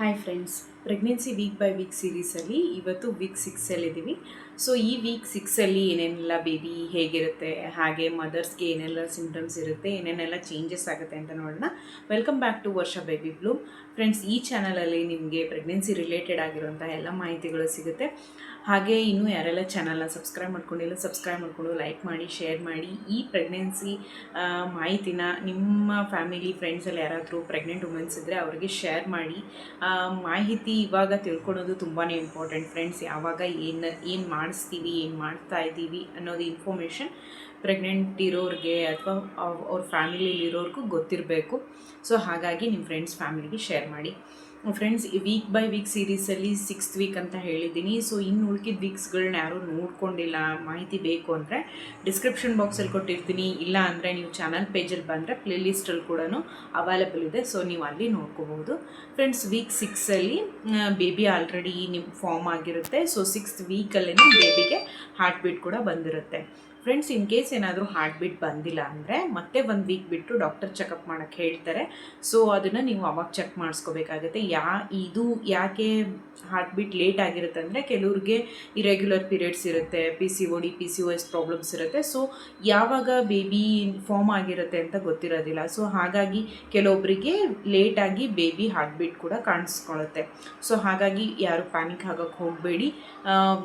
Hi friends, pregnancy week by week ಸೀರೀಸಲ್ಲಿ ಇವತ್ತು week 6ಅಲ್ಲಿದ್ದೀವಿ. ಸೊ ಈ ವೀಕ್ 6ಅಲ್ಲಿ ಏನೇನೆಲ್ಲ ಬೇಬಿ ಹೇಗಿರುತ್ತೆ, ಹಾಗೆ ಮದರ್ಸ್ಗೆ ಏನೆಲ್ಲ ಸಿಂಪ್ಟಮ್ಸ್ ಇರುತ್ತೆ, ಏನೇನೆಲ್ಲ ಚೇಂಜಸ್ ಆಗುತ್ತೆ ಅಂತ ನೋಡೋಣ. ವೆಲ್ಕಮ್ ಬ್ಯಾಕ್ ಟು ವರ್ಷ ಬೇಬಿ ಬ್ಲೂಮ್. ಫ್ರೆಂಡ್ಸ್, ಈ ಚಾನಲಲ್ಲಿ ನಿಮಗೆ ಪ್ರೆಗ್ನೆನ್ಸಿ ರಿಲೇಟೆಡ್ ಆಗಿರುವಂಥ ಎಲ್ಲ ಮಾಹಿತಿಗಳು ಸಿಗುತ್ತೆ. ಹಾಗೆ ಇನ್ನೂ ಯಾರೆಲ್ಲ ಚಾನಲ್ನ ಸಬ್ಸ್ಕ್ರೈಬ್ ಮಾಡ್ಕೊಂಡಿಲ್ಲ, ಸಬ್ಸ್ಕ್ರೈಬ್ ಮಾಡಿಕೊಂಡು ಲೈಕ್ ಮಾಡಿ, ಶೇರ್ ಮಾಡಿ. ಈ ಪ್ರೆಗ್ನೆನ್ಸಿ ಮಾಹಿತಿನ ನಿಮ್ಮ ಫ್ಯಾಮಿಲಿ ಫ್ರೆಂಡ್ಸಲ್ಲಿ ಯಾರಾದರೂ ಪ್ರೆಗ್ನೆಂಟ್ ವುಮೆನ್ಸ್ ಇದ್ದರೆ ಅವರಿಗೆ ಶೇರ್ ಮಾಡಿ. ಮಾಹಿತಿ ಇವಾಗ ತಿಳ್ಕೊಳೋದು ತುಂಬಾ ಇಂಪಾರ್ಟೆಂಟ್ ಫ್ರೆಂಡ್ಸ್. ಯಾವಾಗ ಏನು ಮಾಡಿಸ್ತೀವಿ, ಏನು ಮಾಡ್ತಾ ಇದ್ದೀವಿ ಅನ್ನೋದು ಇನ್ಫಾರ್ಮೇಷನ್ ಪ್ರೆಗ್ನೆಂಟ್ ಇರೋರಿಗೆ ಅಥವಾ ಅವ್ರ ಫ್ಯಾಮಿಲಿಲಿರೋರ್ಗೂ ಗೊತ್ತಿರಬೇಕು. ಸೊ ಹಾಗಾಗಿ ನಿಮ್ಮ ಫ್ರೆಂಡ್ಸ್ ಫ್ಯಾಮಿಲಿಗೆ ಶೇರ್ ಮಾಡಿ. ಫ್ರೆಂಡ್ಸ್, ಈ ವೀಕ್ ಬೈ ವೀಕ್ ಸೀರೀಸಲ್ಲಿ 6th ವೀಕ್ ಅಂತ ಹೇಳಿದ್ದೀನಿ. ಸೊ ಇನ್ನು ಉಳ್ಕಿದ ವೀಕ್ಸ್ಗಳನ್ನ ಯಾರೂ ನೋಡ್ಕೊಂಡಿಲ್ಲ, ಮಾಹಿತಿ ಬೇಕು ಅಂದರೆ ಡಿಸ್ಕ್ರಿಪ್ಷನ್ ಬಾಕ್ಸಲ್ಲಿ ಕೊಟ್ಟಿರ್ತೀನಿ. ಇಲ್ಲ ಅಂದರೆ ನೀವು ಚಾನಲ್ ಪೇಜಲ್ಲಿ ಬಂದರೆ ಪ್ಲೇಲಿಸ್ಟಲ್ಲಿ ಕೂಡ ಅವೈಲೇಬಲ್ ಇದೆ. ಸೊ ನೀವು ಅಲ್ಲಿ ನೋಡ್ಕೋಬಹುದು. ಫ್ರೆಂಡ್ಸ್, ವೀಕ್ 6ಅಲ್ಲಿ ಬೇಬಿ ಆಲ್ರೆಡಿ ನಿಮ್ಮ ಫಾರ್ಮ್ ಆಗಿರುತ್ತೆ. ಸೊ 6th ವೀಕಲ್ಲೇ ಬೇಬಿಗೆ ಹಾರ್ಟ್ ಬೀಟ್ ಕೂಡ ಬಂದಿರುತ್ತೆ. ಫ್ರೆಂಡ್ಸ್, ಇನ್ ಕೇಸ್ ಏನಾದರೂ ಹಾರ್ಟ್ ಬೀಟ್ ಬಂದಿಲ್ಲ ಅಂದರೆ ಮತ್ತೆ 1 ವೀಕ್ ಬಿಟ್ಟು ಡಾಕ್ಟರ್ ಚೆಕಪ್ ಮಾಡೋಕ್ಕೆ ಹೇಳ್ತಾರೆ. ಸೊ ಅದನ್ನು ನೀವು ಅವಾಗ ಚೆಕ್ ಮಾಡಿಸ್ಕೋಬೇಕಾಗುತ್ತೆ. ಇದು ಯಾಕೆ ಹಾರ್ಟ್ ಬೀಟ್ ಲೇಟ್ ಆಗಿರುತ್ತೆ ಅಂದರೆ, ಕೆಲವ್ರಿಗೆ ಇರೆಗ್ಯುಲರ್ ಪೀರಿಯಡ್ಸ್ ಇರುತ್ತೆ, PCOD PCOS ಪ್ರಾಬ್ಲಮ್ಸ್ ಇರುತ್ತೆ. ಸೊ ಯಾವಾಗ ಬೇಬಿ ಫಾರ್ಮ್ ಆಗಿರುತ್ತೆ ಅಂತ ಗೊತ್ತಿರೋದಿಲ್ಲ. ಸೊ ಹಾಗಾಗಿ ಕೆಲವೊಬ್ಬರಿಗೆ ಲೇಟಾಗಿ ಬೇಬಿ ಹಾರ್ಟ್ ಬೀಟ್ ಕೂಡ ಕಾಣಿಸ್ಕೊಳ್ಳುತ್ತೆ. ಸೊ ಹಾಗಾಗಿ ಯಾರು ಪ್ಯಾನಿಕ್ ಆಗೋಕ್ಕೆ ಹೋಗಬೇಡಿ.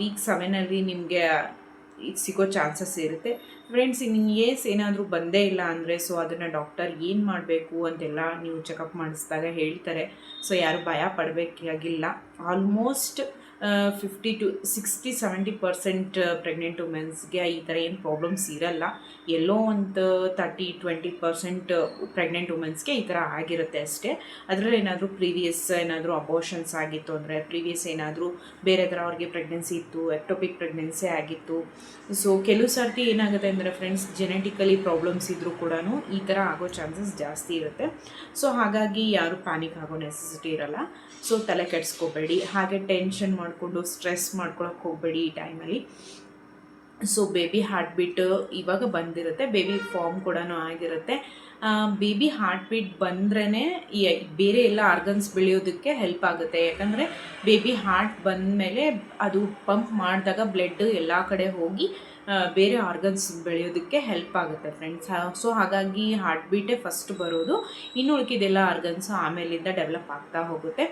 ವೀಕ್ 7ಅಲ್ಲಿ ನಿಮಗೆ ಇದು ಸಿಗೋ ಚಾನ್ಸಸ್ ಇರುತ್ತೆ. ಫ್ರೆಂಡ್ಸ್, ಇನ್ ಏನಾದರೂ ಬಂದೇ ಇಲ್ಲ ಅಂದರೆ ಸೊ ಅದನ್ನು ಡಾಕ್ಟರ್ ಏನು ಮಾಡಬೇಕು ಅಂತೆಲ್ಲ ನೀವು ಚೆಕಪ್ ಮಾಡಿಸಿದಾಗ ಹೇಳ್ತಾರೆ. ಸೊ ಯಾರು ಭಯ ಪಡಬೇಕಾಗಿಲ್ಲ. ಆಲ್ಮೋಸ್ಟ್ 50 to 60-70% ಪ್ರೆಗ್ನೆಂಟ್ ವುಮೆನ್ಸ್ಗೆ ಈ ಥರ ಏನು ಪ್ರಾಬ್ಲಮ್ಸ್ ಇರಲ್ಲ. ಎಲ್ಲೋ ಒಂದು 30-20% ಪ್ರೆಗ್ನೆಂಟ್ ವುಮೆನ್ಸ್ಗೆ ಈ ಥರ ಆಗಿರುತ್ತೆ ಅಷ್ಟೇ. ಅದರಲ್ಲಿ ಏನಾದರೂ ಪ್ರೀವಿಯಸ್ ಏನಾದರೂ ಅಬೋಷನ್ಸ್ ಆಗಿತ್ತು ಅಂದರೆ, ಪ್ರೀವಿಯಸ್ ಏನಾದರೂ ಬೇರೆ ಥರ ಅವ್ರಿಗೆ ಪ್ರೆಗ್ನೆನ್ಸಿ ಇತ್ತು, ಎಕ್ಟೋಪಿಕ್ ಪ್ರೆಗ್ನೆನ್ಸಿ ಆಗಿತ್ತು. ಸೊ ಕೆಲವು ಸರ್ತಿ ಏನಾಗುತ್ತೆ ಅಂದರೆ ಫ್ರೆಂಡ್ಸ್, ಜೆನೆಟಿಕಲಿ ಪ್ರಾಬ್ಲಮ್ಸ್ ಇದ್ದರೂ ಕೂಡ ಈ ಥರ ಆಗೋ ಚಾನ್ಸಸ್ ಜಾಸ್ತಿ ಇರುತ್ತೆ. ಸೊ ಹಾಗಾಗಿ ಯಾರು ಪ್ಯಾನಿಕ್ ಆಗೋ ನೆಸೆಸಿಟಿ ಇರಲ್ಲ. ಸೊ ತಲೆ ಕೆಡಿಸ್ಕೋಬೇಡಿ, ಹಾಗೆ ಟೆನ್ಷನ್ ಮಾಡಿಕೊಂಡು ಸ್ಟ್ರೆಸ್ ಮಾಡ್ಕೊಳಕ್ಕೆ ಹೋಗಬೇಡಿ ಈ ಟೈಮಲ್ಲಿ. ಸೊ ಬೇಬಿ ಹಾರ್ಟ್ ಬೀಟ್ ಇವಾಗ ಬಂದಿರುತ್ತೆ, ಬೇಬಿ ಫಾರ್ಮ್ ಕೂಡ ಆಗಿರುತ್ತೆ. ಬೇಬಿ ಹಾರ್ಟ್ ಬೀಟ್ ಬಂದ್ರೇ ಬೇರೆ ಎಲ್ಲ ಆರ್ಗನ್ಸ್ ಬೆಳೆಯೋದಕ್ಕೆ ಹೆಲ್ಪ್ ಆಗುತ್ತೆ. ಯಾಕಂದರೆ ಬೇಬಿ ಹಾರ್ಟ್ ಬಂದಮೇಲೆ ಅದು ಪಂಪ್ ಮಾಡಿದಾಗ ಬ್ಲಡ್ ಎಲ್ಲ ಕಡೆ ಹೋಗಿ ಬೇರೆ ಆರ್ಗನ್ಸ್ ಬೆಳೆಯೋದಕ್ಕೆ ಹೆಲ್ಪ್ ಆಗುತ್ತೆ ಫ್ರೆಂಡ್ಸ್. ಸೊ ಹಾಗಾಗಿ ಹಾರ್ಟ್ ಬೀಟೇ ಫಸ್ಟ್ ಬರೋದು, ಇನ್ನು ಉಳ್ಕಿದೆಲ್ಲ ಆರ್ಗನ್ಸು ಆಮೇಲಿಂದ ಡೆವಲಪ್ ಆಗ್ತಾ ಹೋಗುತ್ತೆ.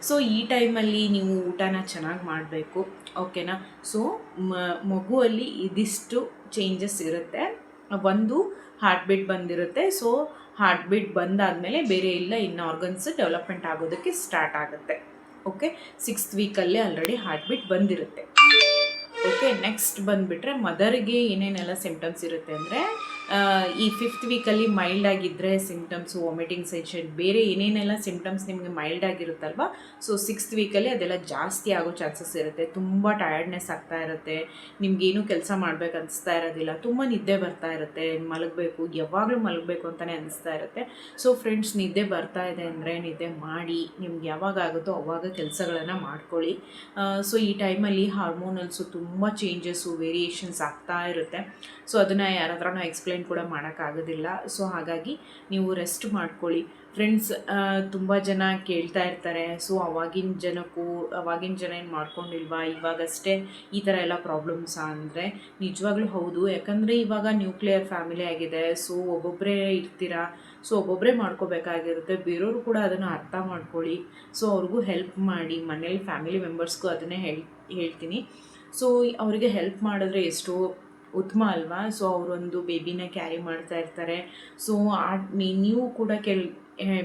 ಸೊ ಈ ಟೈಮಲ್ಲಿ ನೀವು ಊಟನ ಚೆನ್ನಾಗಿ ಮಾಡಬೇಕು, ಓಕೆನಾ. ಸೊ ಮಗುವಲ್ಲಿ ಇದಿಷ್ಟು ಚೇಂಜಸ್ ಇರುತ್ತೆ. ಒಂದು ಹಾರ್ಟ್ ಬೀಟ್ ಬಂದಿರುತ್ತೆ. ಸೊ ಹಾರ್ಟ್ ಬೀಟ್ ಬಂದಾದಮೇಲೆ ಬೇರೆ ಎಲ್ಲ ಇನ್ನು ಆರ್ಗನ್ಸ್ ಡೆವಲಪ್ಮೆಂಟ್ ಆಗೋದಕ್ಕೆ ಸ್ಟಾರ್ಟ್ ಆಗುತ್ತೆ. ಓಕೆ, 6th ವೀಕಲ್ಲೇ ಆಲ್ರೆಡಿ ಹಾರ್ಟ್ ಬೀಟ್ ಬಂದಿರುತ್ತೆ. ಓಕೆ, ನೆಕ್ಸ್ಟ್ ಬಂದುಬಿಟ್ರೆ ಮದರಿಗೆ ಏನೇನೆಲ್ಲ ಸಿಂಪ್ಟಮ್ಸ್ ಇರುತ್ತೆ ಅಂದರೆ, ಈ 5th ವೀಕಲ್ಲಿ ಮೈಲ್ಡ್ ಆಗಿದ್ದರೆ ಸಿಂಪ್ಟಮ್ಸು, ವಾಮಿಟಿಂಗ್ ಸೆನ್ಷನ್, ಬೇರೆ ಏನೇನೆಲ್ಲ ಸಿಂಪ್ಟಮ್ಸ್ ನಿಮಗೆ ಮೈಲ್ಡ್ ಆಗಿರುತ್ತಲ್ವ, ಸೊ 6th ವೀಕಲ್ಲಿ ಅದೆಲ್ಲ ಜಾಸ್ತಿ ಆಗೋ ಚಾನ್ಸಸ್ ಇರುತ್ತೆ. ತುಂಬ ಟಯರ್ಡ್ನೆಸ್ ಆಗ್ತಾ ಇರುತ್ತೆ, ನಿಮಗೇನು ಕೆಲಸ ಮಾಡಬೇಕು ಅನಿಸ್ತಾ ಇರೋದಿಲ್ಲ, ತುಂಬ ನಿದ್ದೆ ಬರ್ತಾ ಇರುತ್ತೆ, ಮಲಗಬೇಕು, ಯಾವಾಗಲೂ ಮಲಗಬೇಕು ಅಂತಲೇ ಅನಿಸ್ತಾ ಇರುತ್ತೆ. ಸೊ ಫ್ರೆಂಡ್ಸ್, ನಿದ್ದೆ ಬರ್ತಾ ಇದೆ ಅಂದರೆ ನಿದ್ದೆ ಮಾಡಿ, ನಿಮ್ಗೆ ಯಾವಾಗ ಆಗುತ್ತೋ ಅವಾಗ ಕೆಲಸಗಳನ್ನು ಮಾಡ್ಕೊಳ್ಳಿ. ಸೊ ಈ ಟೈಮಲ್ಲಿ ಹಾರ್ಮೋನಲ್ಸು ತುಂಬ ಚೇಂಜಸ್ಸು, ವೇರಿಯೇಷನ್ಸ್ ಆಗ್ತಾ ಇರುತ್ತೆ. ಸೊ ಅದನ್ನು ಯಾರ ಹತ್ರನೂ ಎಕ್ಸ್ಪ್ಲೈನ್ ಕೂಡ ಮಾಡೋಕ್ಕಾಗೋದಿಲ್ಲ. ಸೊ ಹಾಗಾಗಿ ನೀವು ರೆಸ್ಟ್ ಮಾಡ್ಕೊಳ್ಳಿ ಫ್ರೆಂಡ್ಸ್. ತುಂಬ ಜನ ಕೇಳ್ತಾ ಇರ್ತಾರೆ, ಸೊ ಅವಾಗಿನ ಜನ ಏನು ಮಾಡ್ಕೊಂಡಿಲ್ವಾ, ಇವಾಗಷ್ಟೇ ಈ ಥರ ಎಲ್ಲ ಪ್ರಾಬ್ಲಮ್ಸಾ ಅಂದರೆ, ನಿಜವಾಗ್ಲೂ ಹೌದು. ಯಾಕಂದರೆ ಇವಾಗ ನ್ಯೂಕ್ಲಿಯರ್ ಫ್ಯಾಮಿಲಿ ಆಗಿದೆ. ಸೊ ಒಬ್ಬೊಬ್ಬರೇ ಇರ್ತೀರಾ, ಸೊ ಒಬ್ಬೊಬ್ಬರೇ ಮಾಡ್ಕೋಬೇಕಾಗಿರುತ್ತೆ. ಬೇರೆಯವರು ಕೂಡ ಅದನ್ನು ಅರ್ಥ ಮಾಡ್ಕೊಳ್ಳಿ. ಸೊ ಅವ್ರಿಗೂ ಹೆಲ್ಪ್ ಮಾಡಿ, ಮನೇಲಿ ಫ್ಯಾಮಿಲಿ ಮೆಂಬರ್ಸ್ಗೂ ಅದನ್ನೇ ಹೇಳ್ತೀನಿ. ಸೊ ಅವರಿಗೆ ಹೆಲ್ಪ್ ಮಾಡಿದ್ರೆ ಎಷ್ಟೋ ಉತ್ತಮ ಅಲ್ವಾ. ಸೊ ಅವರೊಂದು ಬೇಬಿನ ಕ್ಯಾರಿ ಮಾಡ್ತಾ ಇರ್ತಾರೆ. ಸೊ ನೀವು ಕೂಡ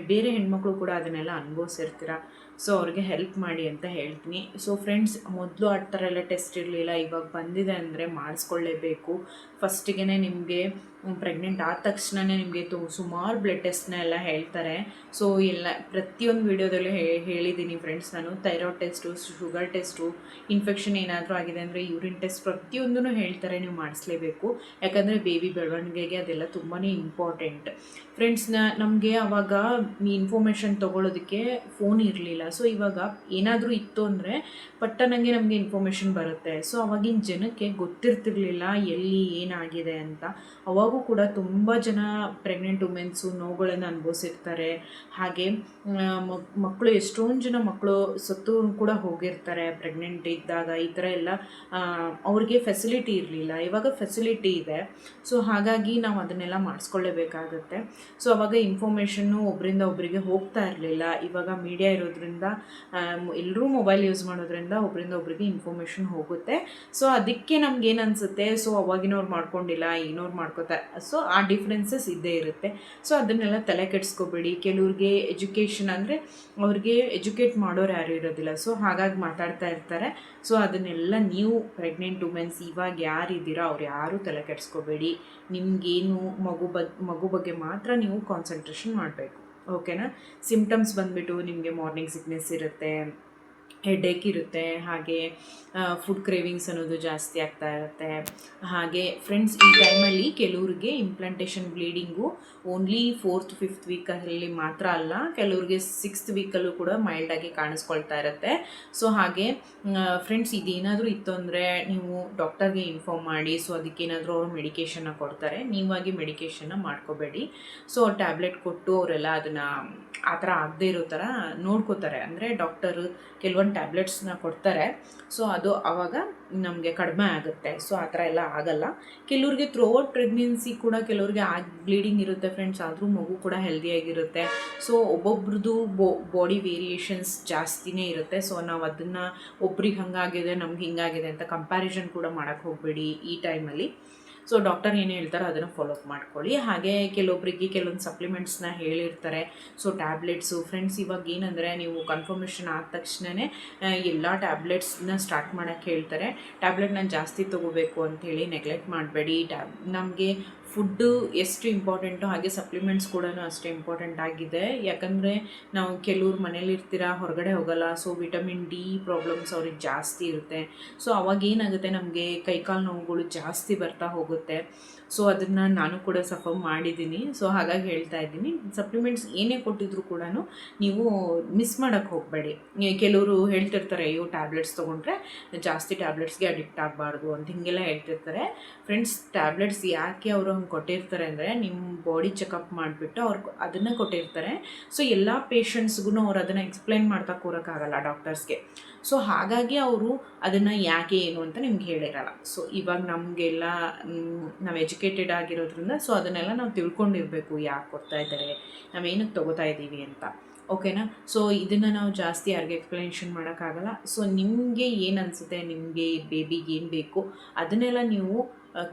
ಬೇರೆ ಹೆಣ್ಮಕ್ಳು ಕೂಡ ಅದನ್ನೆಲ್ಲ ಅನುಭವಿಸಿರ್ತೀರ. ಸೊ ಅವ್ರಿಗೆ ಹೆಲ್ಪ್ ಮಾಡಿ ಅಂತ ಹೇಳ್ತೀನಿ. ಸೊ ಫ್ರೆಂಡ್ಸ್, ಮೊದಲು ಆ ಥರ ಎಲ್ಲ ಟೆಸ್ಟ್ ಇರಲಿಲ್ಲ, ಇವಾಗ ಬಂದಿದೆ ಅಂದರೆ ಮಾಡಿಸ್ಕೊಳ್ಳೇಬೇಕು. ಫಸ್ಟಿಗೆ ನಿಮಗೆ ಪ್ರೆಗ್ನೆಂಟ್ ಆದ ತಕ್ಷಣವೇ ನಿಮಗೆ ಸುಮಾರು ಬ್ಲಡ್ ಟೆಸ್ಟ್ನ ಎಲ್ಲ ಹೇಳ್ತಾರೆ. ಸೊ ಎಲ್ಲ ಪ್ರತಿಯೊಂದು ವೀಡಿಯೋದಲ್ಲೂ ಹೇಳಿದ್ದೀನಿ ಫ್ರೆಂಡ್ಸ್ ನಾನು. Thyroid test, sugar test, infection ಏನಾದರೂ ಆಗಿದೆ ಅಂದರೆ ಯೂರಿನ್ ಟೆಸ್ಟ್, ಪ್ರತಿಯೊಂದೂ ಹೇಳ್ತಾರೆ, ನೀವು ಮಾಡಿಸ್ಲೇಬೇಕು. ಯಾಕಂದರೆ ಬೇಬಿ ಬೆಳವಣಿಗೆಗೆ ಅದೆಲ್ಲ ತುಂಬಾ ಇಂಪಾರ್ಟೆಂಟ್ ಫ್ರೆಂಡ್ಸ್. ನಮಗೆ ಆವಾಗ ಈ ಇನ್ಫಾರ್ಮೇಷನ್ ತೊಗೊಳೋದಕ್ಕೆ ಫೋನ್ ಇರಲಿಲ್ಲ. ಸೊ ಇವಾಗ ಏನಾದರೂ ಇತ್ತು ಅಂದರೆ ಪಟ್ಟನಂಗೆ ನಮಗೆ ಇನ್ಫಾರ್ಮೇಷನ್ ಬರುತ್ತೆ. ಸೊ ಅವಾಗಿನ ಜನಕ್ಕೆ ಗೊತ್ತಿರ್ತಿರ್ಲಿಲ್ಲ ಎಲ್ಲಿ ಏನಾಗಿದೆ ಅಂತ. ಅವಾಗ ಇವಾಗೂ ಕೂಡ ತುಂಬ ಜನ ಪ್ರೆಗ್ನೆಂಟ್ ವುಮೆನ್ಸು ನೋವುಗಳನ್ನು ಅನುಭವಿಸಿರ್ತಾರೆ. ಹಾಗೆ ಮಕ್ಕಳು ಎಷ್ಟೊಂದು ಜನ ಮಕ್ಕಳು ಸತ್ತು ಕೂಡ ಹೋಗಿರ್ತಾರೆ ಪ್ರೆಗ್ನೆಂಟ್ ಇದ್ದಾಗ. ಈ ಥರ ಎಲ್ಲ ಅವ್ರಿಗೆ ಫೆಸಿಲಿಟಿ ಇರಲಿಲ್ಲ, ಇವಾಗ ಫೆಸಿಲಿಟಿ ಇದೆ. ಸೊ ಹಾಗಾಗಿ ನಾವು ಅದನ್ನೆಲ್ಲ ಮಾಡಿಸ್ಕೊಳ್ಳೇಬೇಕಾಗತ್ತೆ. ಸೊ ಅವಾಗ ಇನ್ಫಾರ್ಮೇಷನ್ನು ಒಬ್ಬರಿಂದ ಒಬ್ಬರಿಗೆ ಹೋಗ್ತಾ ಇರಲಿಲ್ಲ. ಇವಾಗ ಮೀಡಿಯಾ ಇರೋದ್ರಿಂದ ಎಲ್ಲರೂ ಮೊಬೈಲ್ ಯೂಸ್ ಮಾಡೋದ್ರಿಂದ ಒಬ್ಬರಿಂದ ಒಬ್ಬರಿಗೆ ಇನ್ಫಾರ್ಮೇಷನ್ ಹೋಗುತ್ತೆ. ಸೊ ಅದಕ್ಕೆ ನಮ್ಗೇನು ಅನಿಸುತ್ತೆ, ಸೊ ಅವಾಗಿನವ್ರು ಮಾಡ್ಕೊಂಡಿಲ್ಲ, ಈಗಿನವ್ರು ಮಾಡ್ಕೋತಾರೆ. ಸೊ ಆ ಡಿಫ್ರೆನ್ಸಸ್ ಇದ್ದೇ ಇರುತ್ತೆ. ಸೊ ಅದನ್ನೆಲ್ಲ ತಲೆ ಕೆಡಿಸ್ಕೋಬೇಡಿ. ಕೆಲವ್ರಿಗೆ ಎಜುಕೇಷನ್ ಅಂದರೆ ಅವ್ರಿಗೆ ಎಜುಕೇಟ್ ಮಾಡೋರು ಯಾರು ಇರೋದಿಲ್ಲ. ಸೊ ಹಾಗಾಗಿ ಮಾತಾಡ್ತಾ ಇರ್ತಾರೆ. ಸೊ ಅದನ್ನೆಲ್ಲ ನೀವು ಪ್ರೆಗ್ನೆಂಟ್ ವುಮೆನ್ಸ್ ಇವಾಗ ಯಾರಿದ್ದೀರಾ ಅವ್ರು ಯಾರೂ ತಲೆ ಕೆಡಿಸ್ಕೋಬೇಡಿ. ನಿಮಗೇನು ಮಗು ಬಗ್ಗೆ ಮಾತ್ರ ನೀವು ಕಾನ್ಸಂಟ್ರೇಷನ್ ಮಾಡಬೇಕು. ಓಕೆನಾ. ಸಿಮ್ಟಮ್ಸ್ ಬಂದುಬಿಟ್ಟು ನಿಮಗೆ ಮಾರ್ನಿಂಗ್ ಸಿಕ್ನೆಸ್ ಇರುತ್ತೆ, ಹೆಡ್ಏಕ್ ಇರುತ್ತೆ, ಹಾಗೆ ಫುಡ್ ಕ್ರೇವಿಂಗ್ಸ್ ಅನ್ನೋದು ಜಾಸ್ತಿ ಆಗ್ತಾ ಇರುತ್ತೆ. ಹಾಗೆ ಫ್ರೆಂಡ್ಸ್, ಈ ಟೈಮಲ್ಲಿ ಕೆಲವ್ರಿಗೆ implantation bleeding only 4th 5th ವೀಕಲ್ಲಿ ಮಾತ್ರ ಅಲ್ಲ, ಕೆಲವ್ರಿಗೆ 6th ವೀಕಲ್ಲೂ ಕೂಡ ಮೈಲ್ಡಾಗಿ ಕಾಣಿಸ್ಕೊಳ್ತಾ ಇರುತ್ತೆ. ಸೊ ಹಾಗೆ ಫ್ರೆಂಡ್ಸ್, ಇದೇನಾದರೂ ಇತ್ತು ಅಂದರೆ ನೀವು ಡಾಕ್ಟರ್ಗೆ ಇನ್ಫಾರ್ಮ್ ಮಾಡಿ. ಸೊ ಅದಕ್ಕೇನಾದರೂ ಅವರು ಮೆಡಿಕೇಷನ್ನ ಕೊಡ್ತಾರೆ, ನೀವಾಗಿ ಮೆಡಿಕೇಷನ್ನ ಮಾಡ್ಕೋಬೇಡಿ. ಸೊ ಟ್ಯಾಬ್ಲೆಟ್ ಕೊಟ್ಟು ಅವರೆಲ್ಲ ಅದನ್ನು ಆ ಥರ ಆಗದೆ ಇರೋ ಥರ ನೋಡ್ಕೋತಾರೆ. ಅಂದರೆ ಡಾಕ್ಟರು ಕೆಲವೊಂದು ಟ್ಯಾಬ್ಲೆಟ್ಸ್ನ ಕೊಡ್ತಾರೆ. ಸೊ ಅದು ಆವಾಗ ನಮಗೆ ಕಡಿಮೆ ಆಗುತ್ತೆ. ಸೊ ಆ ಥರ ಎಲ್ಲ ಆಗಲ್ಲ. ಕೆಲವ್ರಿಗೆ ಥ್ರೂಔಟ್ ಪ್ರೆಗ್ನೆನ್ಸಿ ಕೂಡ ಕೆಲವ್ರಿಗೆ ಬ್ಲೀಡಿಂಗ್ ಇರುತ್ತೆ ಫ್ರೆಂಡ್ಸ್, ಆದರೂ ಮಗು ಕೂಡ ಹೆಲ್ದಿಯಾಗಿರುತ್ತೆ. ಸೊ ಒಬ್ಬೊಬ್ರದ್ದು ಬಾಡಿ ವೇರಿಯೇಷನ್ಸ್ ಜಾಸ್ತಿನೇ ಇರುತ್ತೆ. ಸೊ ನಾವು ಅದನ್ನು ಒಬ್ರಿಗೆ ಹಂಗಾಗಿದೆ ನಮ್ಗೆ ಹಿಂಗಾಗಿದೆ ಅಂತ ಕಂಪ್ಯಾರಿಸನ್ ಕೂಡ ಮಾಡೋಕ್ಕೆ ಹೋಗಬೇಡಿ ಈ ಟೈಮಲ್ಲಿ. ಸೊ ಡಾಕ್ಟರ್ ಏನು ಹೇಳ್ತಾರೋ ಅದನ್ನು ಫಾಲೋಅಪ್ ಮಾಡ್ಕೊಳ್ಳಿ. ಹಾಗೆ ಕೆಲವೊಬ್ಬರಿಗೆ ಕೆಲವೊಂದು ಸಪ್ಲಿಮೆಂಟ್ಸ್ನ ಹೇಳಿರ್ತಾರೆ. ಸೊ ಟ್ಯಾಬ್ಲೆಟ್ಸು ಫ್ರೆಂಡ್ಸ್, ಇವಾಗ ಏನಂದರೆ ನೀವು ಕನ್ಫರ್ಮೇಷನ್ ಆದ ತಕ್ಷಣವೇ ಎಲ್ಲ ಟ್ಯಾಬ್ಲೆಟ್ಸ್ನ ಸ್ಟಾರ್ಟ್ ಮಾಡೋಕ್ಕೆ ಹೇಳ್ತಾರೆ. ಟ್ಯಾಬ್ಲೆಟ್ನ ಜಾಸ್ತಿ ತೊಗೋಬೇಕು ಅಂಥೇಳಿ ನೆಗ್ಲೆಕ್ಟ್ ಮಾಡಬೇಡಿ. ನಮಗೆ ಫುಡ್ಡು ಎಷ್ಟು ಇಂಪಾರ್ಟೆಂಟು ಹಾಗೆ ಸಪ್ಲಿಮೆಂಟ್ಸ್ ಕೂಡ ಅಷ್ಟೇ ಇಂಪಾರ್ಟೆಂಟ್ ಆಗಿದೆ. ಯಾಕಂದರೆ ನಾವು ಕೆಲವ್ರು ಮನೇಲಿರ್ತೀರ, ಹೊರಗಡೆ ಹೋಗಲ್ಲ. ಸೊ ವಿಟಮಿನ್ ಡಿ ಪ್ರಾಬ್ಲಮ್ಸ್ ಅವ್ರಿಗೆ ಜಾಸ್ತಿ ಇರುತ್ತೆ. ಸೊ ಅವಾಗ ಏನಾಗುತ್ತೆ, ನಮಗೆ ಕೈಕಾಲು ನೋವುಗಳು ಜಾಸ್ತಿ ಬರ್ತಾ ಹೋಗುತ್ತೆ. ಸೊ ಅದನ್ನು ನಾನು ಕೂಡ ಸಫರ್ ಮಾಡಿದ್ದೀನಿ. ಸೊ ಹಾಗಾಗಿ ಹೇಳ್ತಾ ಇದ್ದೀನಿ, ಸಪ್ಲಿಮೆಂಟ್ಸ್ ಏನೇ ಕೊಟ್ಟಿದ್ರು ಕೂಡ ನೀವು ಮಿಸ್ ಮಾಡೋಕ್ಕೆ ಹೋಗಬೇಡಿ. ಕೆಲವರು ಹೇಳ್ತಿರ್ತಾರೆ, ಅಯ್ಯೋ ಟ್ಯಾಬ್ಲೆಟ್ಸ್ ತೊಗೊಂಡ್ರೆ ಜಾಸ್ತಿ ಟ್ಯಾಬ್ಲೆಟ್ಸ್ಗೆ ಅಡಿಕ್ಟ್ ಆಗಬಾರ್ದು ಅಂತ ಹೀಗೆಲ್ಲ ಹೇಳ್ತಿರ್ತಾರೆ. ಫ್ರೆಂಡ್ಸ್, ಟ್ಯಾಬ್ಲೆಟ್ಸ್ ಯಾಕೆ ಅವರು ಹಂಗೆ ಕೊಟ್ಟಿರ್ತಾರೆ ಅಂದರೆ ನಿಮ್ಮ ಬಾಡಿ ಚೆಕಪ್ ಮಾಡಿಬಿಟ್ಟು ಅವ್ರು ಅದನ್ನು ಕೊಟ್ಟಿರ್ತಾರೆ. ಸೊ ಎಲ್ಲ ಪೇಷಂಟ್ಸ್ಗೂ ಅವ್ರು ಅದನ್ನು ಎಕ್ಸ್ಪ್ಲೈನ್ ಮಾಡ್ತಾ ಕೂರೋಕ್ಕಾಗಲ್ಲ ಡಾಕ್ಟರ್ಸ್ಗೆ. ಸೊ ಹಾಗಾಗಿ ಅವರು ಅದನ್ನು ಯಾಕೆ ಏನು ಅಂತ ನಿಮ್ಗೆ ಹೇಳಿರಲ್ಲ. ಸೊ ಇವಾಗ ನಮಗೆಲ್ಲ ನಾವು ಎಜುಕೇಟೆಡ್ ಆಗಿರೋದ್ರಿಂದ ಸೊ ಅದನ್ನೆಲ್ಲ ನಾವು ತಿಳ್ಕೊಂಡಿರಬೇಕು, ಯಾಕೆ ಕೊಡ್ತಾ ಇದ್ದಾರೆ, ನಾವೇನಕ್ಕೆ ತೊಗೋತಾ ಇದ್ದೀವಿ ಅಂತ. ಓಕೆನಾ. ಸೊ ಇದನ್ನು ನಾವು ಜಾಸ್ತಿ ಯಾರಿಗೆ ಎಕ್ಸ್ಪ್ಲನೇಷನ್ ಮಾಡೋಕ್ಕಾಗಲ್ಲ. ಸೊ ನಿಮಗೆ ಏನು ಅನಿಸುತ್ತೆ, ನಿಮಗೆ ಬೇಬಿಗೆ ಏನು ಬೇಕು ಅದನ್ನೆಲ್ಲ ನೀವು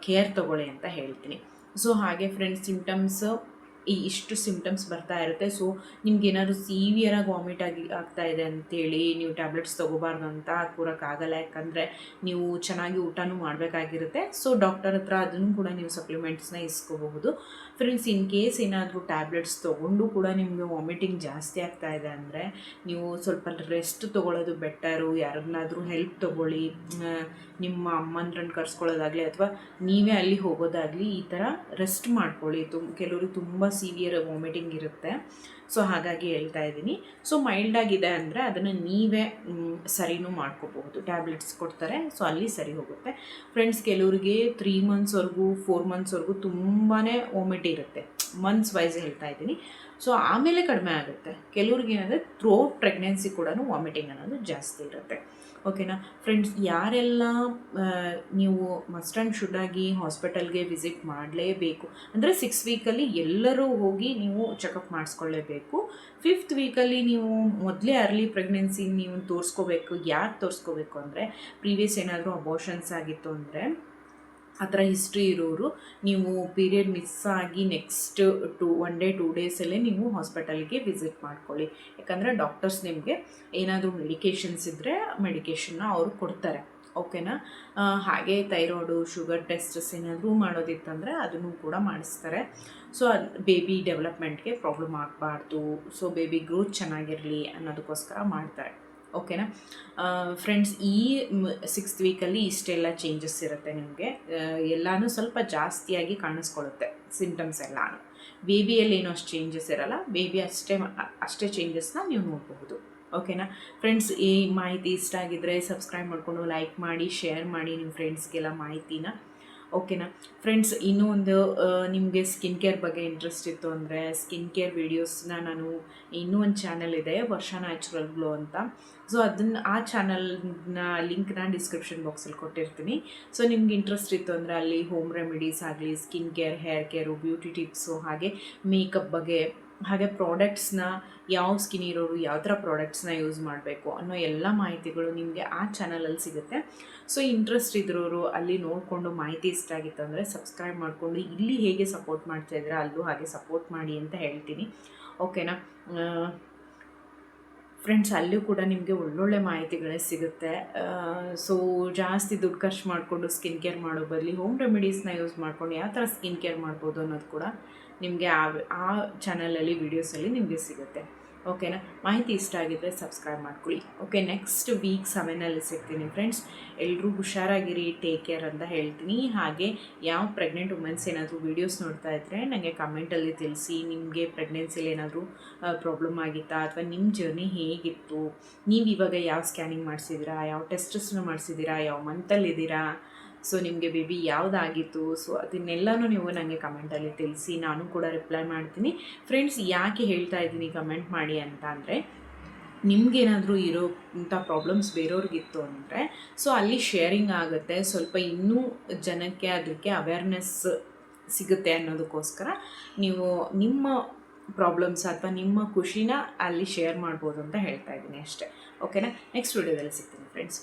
ಕೇರ್ ತೊಗೊಳ್ಳಿ ಅಂತ ಹೇಳ್ತೀನಿ. ಸೊ ಹಾಗೆ ಫ್ರೆಂಡ್ಸ್, ಸಿಮ್ಟಮ್ಸ್ ಇಷ್ಟು ಸಿಮ್ಟಮ್ಸ್ ಬರ್ತಾ ಇರುತ್ತೆ. ಸೊ ನಿಮ್ಗೇನಾದ್ರು ಸೀವಿಯರಾಗಿ ವಾಮಿಟ್ ಆಗ್ತಾ ಇದೆ ಅಂಥೇಳಿ ನೀವು ಟ್ಯಾಬ್ಲೆಟ್ಸ್ ತೊಗೋಬಾರ್ದು ಅಂತ ಕೂರೋಕ್ಕಾಗಲ್ಲ. ಯಾಕಂದರೆ ನೀವು ಚೆನ್ನಾಗಿ ಊಟನೂ ಮಾಡಬೇಕಾಗಿರುತ್ತೆ. ಸೊ ಡಾಕ್ಟರ್ ಹತ್ರ ಅದನ್ನು ಕೂಡ ನೀವು ಸಪ್ಲಿಮೆಂಟ್ಸ್ನ ಇಸ್ಕೋಬಹುದು. ಫ್ರೆಂಡ್ಸ್, ಇನ್ ಕೇಸ್ ಏನಾದರೂ ಟ್ಯಾಬ್ಲೆಟ್ಸ್ ತೊಗೊಂಡು ಕೂಡ ನಿಮಗೆ ವಾಮಿಟಿಂಗ್ ಜಾಸ್ತಿ ಆಗ್ತಾ ಇದೆ ಅಂದರೆ ನೀವು ಸ್ವಲ್ಪ ರೆಸ್ಟ್ ತೊಗೊಳ್ಳೋದು ಬೆಟರು. ಯಾರನ್ನಾದರೂ ಹೆಲ್ಪ್ ತೊಗೊಳ್ಳಿ, ನಿಮ್ಮ ಅಮ್ಮಂದ್ರನ್ನ ಕರ್ಸ್ಕೊಳ್ಳೋದಾಗಲಿ ಅಥವಾ ನೀವೇ ಅಲ್ಲಿ ಹೋಗೋದಾಗಲಿ, ಈ ಥರ ರೆಸ್ಟ್ ಮಾಡ್ಕೊಳ್ಳಿ. ಕೆಲವ್ರಿಗೆ ತುಂಬ ಸಿವಿಯರ್ ವಾಮಿಟಿಂಗ್ ಇರುತ್ತೆ. ಸೊ ಹಾಗಾಗಿ ಹೇಳ್ತಾ ಇದ್ದೀನಿ. ಸೊ ಮೈಲ್ಡಾಗಿದೆ ಅಂದರೆ ಅದನ್ನು ನೀವೇ ಸರಿನೂ ಮಾಡ್ಕೋಬಹುದು. ಟ್ಯಾಬ್ಲೆಟ್ಸ್ ಕೊಡ್ತಾರೆ, ಸೊ ಅಲ್ಲಿ ಸರಿ ಹೋಗುತ್ತೆ. ಫ್ರೆಂಡ್ಸ್, ಕೆಲವ್ರಿಗೆ 3 ಮಂತ್ಸ್ವರೆಗೂ 4 ಮಂತ್ಸ್ವರೆಗೂ ತುಂಬಾ ವಾಮಿಟ್ ಇರುತ್ತೆ. ಮಂತ್ಸ್ ವೈಸ್ ಹೇಳ್ತಾ ಇದ್ದೀನಿ. ಸೊ ಆಮೇಲೆ ಕಡಿಮೆ ಆಗುತ್ತೆ. ಕೆಲವ್ರಿಗೆ ಏನಂದರೆ ಥ್ರೂಔಟ್ ಪ್ರೆಗ್ನೆನ್ಸಿ ಕೂಡ ವಾಮಿಟಿಂಗ್ ಅನ್ನೋದು ಜಾಸ್ತಿ ಇರುತ್ತೆ. ಓಕೆನಾ ಫ್ರೆಂಡ್ಸ್, ಯಾರೆಲ್ಲ ನೀವು ಮಸ್ಟ್ ಆ್ಯಂಡ್ ಶುಡ್ಡಾಗಿ ಹಾಸ್ಪಿಟಲ್ಗೆ ವಿಸಿಟ್ ಮಾಡಲೇಬೇಕು ಅಂದರೆ 6 ವೀಕಲ್ಲಿ ಎಲ್ಲರೂ ಹೋಗಿ ನೀವು ಚೆಕಪ್ ಮಾಡಿಸ್ಕೊಳ್ಳೇಬೇಕು. 5th ವೀಕಲ್ಲಿ ನೀವು ಮೊದಲೇ ಅರ್ಲಿ ಪ್ರೆಗ್ನೆನ್ಸಿ ನೀವು ತೋರಿಸ್ಕೋಬೇಕು. ಯಾಕೆ ತೋರಿಸ್ಕೋಬೇಕು ಅಂದರೆ ಪ್ರೀವಿಯಸ್ ಏನಾದರೂ ಅಬೋಷನ್ಸ್ ಆಗಿತ್ತು ಅಂದರೆ ಆ ಥರ ಹಿಸ್ಟ್ರಿ ಇರೋರು ನೀವು ಪೀರಿಯಡ್ ಮಿಸ್ ಆಗಿ ನೆಕ್ಸ್ಟ್ 1 ಡೇ 2 ಡೇಸಲ್ಲೇ ನೀವು ಹಾಸ್ಪಿಟಲ್ಗೆ ವಿಸಿಟ್ ಮಾಡ್ಕೊಳ್ಳಿ. ಯಾಕಂದರೆ ಡಾಕ್ಟರ್ಸ್ ನಿಮಗೆ ಏನಾದರೂ ಮೆಡಿಕೇಷನ್ಸ್ ಇದ್ದರೆ ಮೆಡಿಕೇಷನ್ನ ಅವರು ಕೊಡ್ತಾರೆ. ಓಕೆನಾ. ಹಾಗೆ ಥೈರಾಯ್ಡು, ಶುಗರ್ ಟೆಸ್ಟಸ್ ಏನಾದರೂ ಮಾಡೋದಿತ್ತಂದರೆ ಅದನ್ನು ಕೂಡ ಮಾಡಿಸ್ತಾರೆ. ಸೊ ಬೇಬಿ ಡೆವಲಪ್ಮೆಂಟ್ಗೆ ಪ್ರಾಬ್ಲಮ್ ಆಗಬಾರ್ದು, ಸೊ ಬೇಬಿ ಗ್ರೋತ್ ಚೆನ್ನಾಗಿರಲಿ ಅನ್ನೋದಕ್ಕೋಸ್ಕರ ಮಾಡ್ತಾರೆ. ಓಕೆನಾ ಫ್ರೆಂಡ್ಸ್, ಈ 6th ವೀಕಲ್ಲಿ ಇಷ್ಟೆಲ್ಲ ಚೇಂಜಸ್ ಇರುತ್ತೆ. ನಿಮಗೆ ಎಲ್ಲನೂ ಸ್ವಲ್ಪ ಜಾಸ್ತಿಯಾಗಿ ಕಾಣಿಸ್ಕೊಳ್ಳುತ್ತೆ ಸಿಂಟಮ್ಸ್ ಎಲ್ಲನೂ. ಬೇಬಿಯಲ್ಲಿ ಏನೋ ಅಷ್ಟು ಚೇಂಜಸ್ ಇರಲ್ಲ, ಬೇಬಿ ಅಷ್ಟೇ ಚೇಂಜಸ್ನ ನೀವು ನೋಡಬಹುದು. ಓಕೆನಾ ಫ್ರೆಂಡ್ಸ್, ಈ ಮಾಹಿತಿ ಇಷ್ಟ ಆಗಿದ್ದರೆ ಸಬ್ಸ್ಕ್ರೈಬ್ ಮಾಡಿಕೊಂಡು ಲೈಕ್ ಮಾಡಿ, ಶೇರ್ ಮಾಡಿ ನಿಮ್ಮ ಫ್ರೆಂಡ್ಸ್ಗೆಲ್ಲ ಮಾಹಿತಿನ. ಓಕೆನಾ ಫ್ರೆಂಡ್ಸ್. ಇನ್ನೂ ಒಂದು ನಿಮಗೆ ಸ್ಕಿನ್ ಕೇರ್ ಬಗ್ಗೆ ಇಂಟ್ರೆಸ್ಟ್ ಇತ್ತು ಅಂದರೆ ಸ್ಕಿನ್ ಕೇರ್ ವೀಡಿಯೋಸ್ನ ನಾನು ಇನ್ನೂ ಒಂದು ಚಾನಲ್ ಇದೆ, ವರ್ಷ ನ್ಯಾಚುರಲ್ ಗ್ಲೋ ಅಂತ. ಸೊ ಆ ಚಾನಲ್ನ ಲಿಂಕ್ನ ಡಿಸ್ಕ್ರಿಪ್ಷನ್ ಬಾಕ್ಸಲ್ಲಿ ಕೊಟ್ಟಿರ್ತೀನಿ. ಸೊ ನಿಮ್ಗೆ ಇಂಟ್ರೆಸ್ಟ್ ಇತ್ತು ಅಂದರೆ ಅಲ್ಲಿ ಹೋಮ್ ರೆಮಿಡೀಸ್ ಆಗಲಿ, skin care, hair care, beauty tips, ಹಾಗೆ ಮೇಕಪ್ ಬಗ್ಗೆ, ಹಾಗೆ ಪ್ರಾಡಕ್ಟ್ಸ್ನ ಯಾವ ಸ್ಕಿನ್ ಇರೋರು ಯಾವ ಥರ ಪ್ರಾಡಕ್ಟ್ಸ್ನ ಯೂಸ್ ಮಾಡಬೇಕು ಅನ್ನೋ ಎಲ್ಲ ಮಾಹಿತಿಗಳು ನಿಮಗೆ ಆ ಚಾನಲಲ್ಲಿ ಸಿಗುತ್ತೆ. ಸೊ ಇಂಟ್ರೆಸ್ಟ್ ಇದ್ರೋರು ಅಲ್ಲಿ ನೋಡಿಕೊಂಡು ಮಾಹಿತಿ ಇಷ್ಟ ಆಗಿತ್ತು ಅಂದರೆ ಸಬ್ಸ್ಕ್ರೈಬ್ ಮಾಡಿಕೊಂಡು ಇಲ್ಲಿ ಹೇಗೆ ಸಪೋರ್ಟ್ ಮಾಡ್ತಾಯಿದ್ರೆ ಅಲ್ಲೂ ಹಾಗೆ ಸಪೋರ್ಟ್ ಮಾಡಿ ಅಂತ ಹೇಳ್ತೀನಿ. ಓಕೆನಾ ಫ್ರೆಂಡ್ಸ್, ಅಲ್ಲೂ ಕೂಡ ನಿಮಗೆ ಒಳ್ಳೊಳ್ಳೆ ಮಾಹಿತಿಗಳೇ ಸಿಗುತ್ತೆ. ಸೊ ಜಾಸ್ತಿ ದುಡ್ಡು ಖರ್ಚು ಮಾಡಿಕೊಂಡು ಸ್ಕಿನ್ ಕೇರ್ ಮಾಡೋ ಬದಲು ಹೋಮ್ ರೆಮಿಡೀಸ್ನ ಯೂಸ್ ಮಾಡ್ಕೊಂಡು ಯಾವ ಥರ ಸ್ಕಿನ್ ಕೇರ್ ಮಾಡ್ಬೋದು ಅನ್ನೋದು ಕೂಡ ನಿಮಗೆ ಆ ಚಾನಲಲ್ಲಿ ವೀಡಿಯೋಸಲ್ಲಿ ನಿಮಗೆ ಸಿಗುತ್ತೆ. ಓಕೆನಾ, ಮಾಹಿತಿ ಇಷ್ಟ ಆಗಿದ್ದರೆ ಸಬ್ಸ್ಕ್ರೈಬ್ ಮಾಡ್ಕೊಳ್ಳಿ. ಓಕೆ, ನೆಕ್ಸ್ಟ್ ವೀಕ್ 7 ಸಿಗ್ತೀನಿ ಫ್ರೆಂಡ್ಸ್. ಎಲ್ಲರೂ ಹುಷಾರಾಗಿರಿ, ಟೇಕ್ ಕೇರ್ ಅಂತ ಹೇಳ್ತೀನಿ. ಹಾಗೆ ಯಾವ ಪ್ರೆಗ್ನೆಂಟ್ ವುಮೆನ್ಸ್ ಏನಾದರೂ ವೀಡಿಯೋಸ್ ನೋಡ್ತಾ ಇದ್ದರೆ ನನಗೆ ಕಮೆಂಟಲ್ಲಿ ತಿಳಿಸಿ. ನಿಮಗೆ ಪ್ರೆಗ್ನೆನ್ಸಿಲಿ ಏನಾದರೂ ಪ್ರಾಬ್ಲಮ್ ಆಗಿತ್ತಾ, ಅಥವಾ ನಿಮ್ಮ ಜರ್ನಿ ಹೇಗಿತ್ತು, ನೀವು ಇವಾಗ ಯಾವ ಸ್ಕ್ಯಾನಿಂಗ್ ಮಾಡಿಸಿದ್ದೀರಾ, ಯಾವ ಟೆಸ್ಟಸ್ನ ಮಾಡಿಸಿದ್ದೀರಾ, ಯಾವ ಮಂತಲ್ಲಿದ್ದೀರಾ, ಸೊ ನಿಮಗೆ ಬೇಬಿ ಯಾವುದಾಗಿತ್ತು, ಸೊ ಅದನ್ನೆಲ್ಲನೂ ನೀವು ನನಗೆ ಕಮೆಂಟಲ್ಲಿ ತಿಳಿಸಿ. ನಾನು ಕೂಡ ರಿಪ್ಲೈ ಮಾಡ್ತೀನಿ. ಫ್ರೆಂಡ್ಸ್, ಯಾಕೆ ಹೇಳ್ತಾ ಇದ್ದೀನಿ ಕಮೆಂಟ್ ಮಾಡಿ ಅಂತ ಅಂದರೆ, ನಿಮಗೇನಾದರೂ ಇರೋಂಥ ಪ್ರಾಬ್ಲಮ್ಸ್ ಬೇರೆಯವ್ರಿಗಿತ್ತು ಅಂದರೆ ಸೊ ಅಲ್ಲಿ ಶೇರಿಂಗ್ ಆಗುತ್ತೆ, ಸ್ವಲ್ಪ ಇನ್ನೂ ಜನಕ್ಕೆ ಅದಕ್ಕೆ ಅವೇರ್ನೆಸ್ ಸಿಗುತ್ತೆ ಅನ್ನೋದಕ್ಕೋಸ್ಕರ ನೀವು ನಿಮ್ಮ ಪ್ರಾಬ್ಲಮ್ಸ್ ಅಥವಾ ನಿಮ್ಮ ಖುಷಿನ ಅಲ್ಲಿ ಶೇರ್ ಮಾಡ್ಬೋದು ಅಂತ ಹೇಳ್ತಾ ಇದ್ದೀನಿ ಅಷ್ಟೇ. ಓಕೆನಾ, ನೆಕ್ಸ್ಟ್ ವಿಡಿಯೋದಲ್ಲಿ ಸಿಗ್ತೀನಿ ಫ್ರೆಂಡ್ಸ್.